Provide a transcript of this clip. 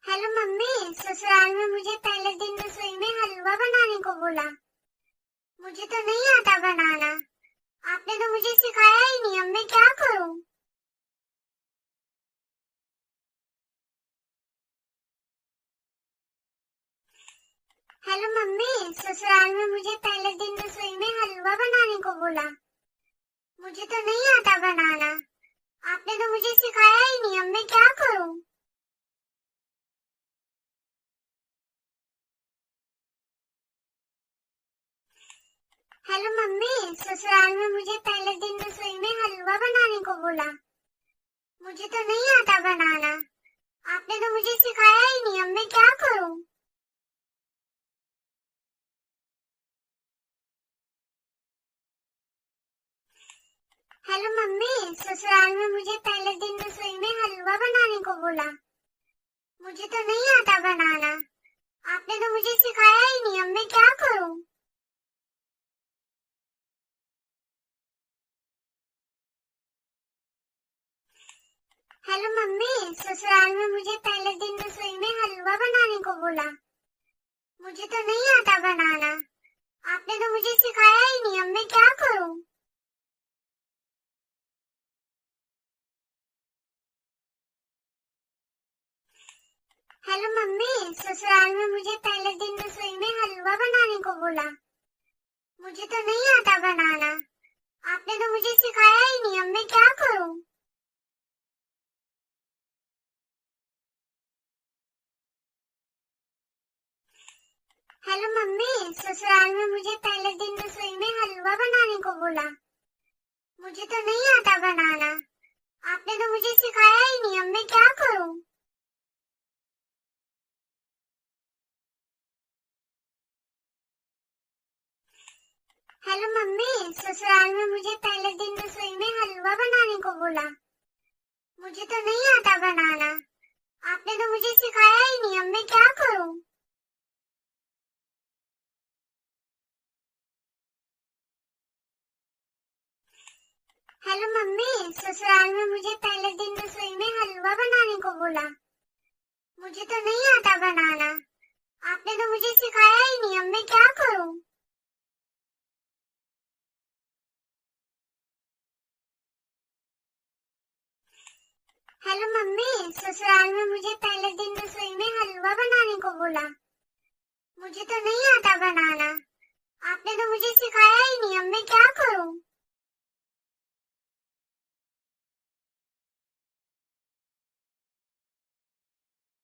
Hello mummy. ससुराल में मुझे पहले दिन रसोई में हलवा बनाने को बोला। मुझे तो नहीं आता बनाना। आपने तो मुझे सिखाया ही नहीं, अब मैं क्या करूं? Hello mummy. ससुराल में मुझे पहले दिन रसोई में हलवा बनाने को बोला। मुझे तो नहीं आता बनाना। आपने तो मुझे सिखाया ही नहीं, अब मैं क्या करूं? Hello mummy. ससुराल में मुझे पहले दिन रसोई में हलवा बनाने को बोला। मुझे तो नहीं आता बनाना। आपने तो मुझे सिखाया ही नहीं, अब मैं क्या करूं? Hello mummy. ससुराल में मुझे पहले दिन रसोई में हलवा बनाने को बोला। मुझे तो नहीं आता बनाना। आपने तो मुझे सिखाया ही नहीं, अब मैं क्या करूं? Hello mummy. ससुराल में मुझे पहले दिन रसोई में हलवा बनाने को बोला। मुझे तो नहीं आता बनाना। आपने तो मुझे सिखाया ही नहीं, अब मैं क्या करूं? Hello mummy. ससुराल में मुझे पहले दिन रसोई में हलवा बनाने को बोला। मुझे तो नहीं आता बनाना। आपने तो मुझे सिखाया ही नहीं, अब मैं क्या करूं? Hello mummy. ससुराल में मुझे पहले दिन रसोई में हलवा बनाने को बोला। मुझे तो नहीं आता बनाना। आपने तो मुझे सिखाया ही नहीं, अब मैं क्या करूं? Hello mummy. ससुराल में मुझे पहले दिन रसोई में हलवा बनाने को बोला। मुझे तो नहीं आता बनाना। आपने तो मुझे सिखाया ही नहीं, अब मैं क्या करूं? Hello mummy. ससुराल में मुझे पहले दिन रसोई में हलवा बनाने को बोला। मुझे तो नहीं आता बनाना। आपने तो मुझे सिखाया ही नहीं, अब मैं क्या करूं? Hello mummy. ससुराल में मुझे पहले दिन रसोई में हलवा बनाने को बोला। मुझे तो नहीं आता बनाना। आपने तो मुझे सिखाया ही नहीं, अब मैं क्या करूं?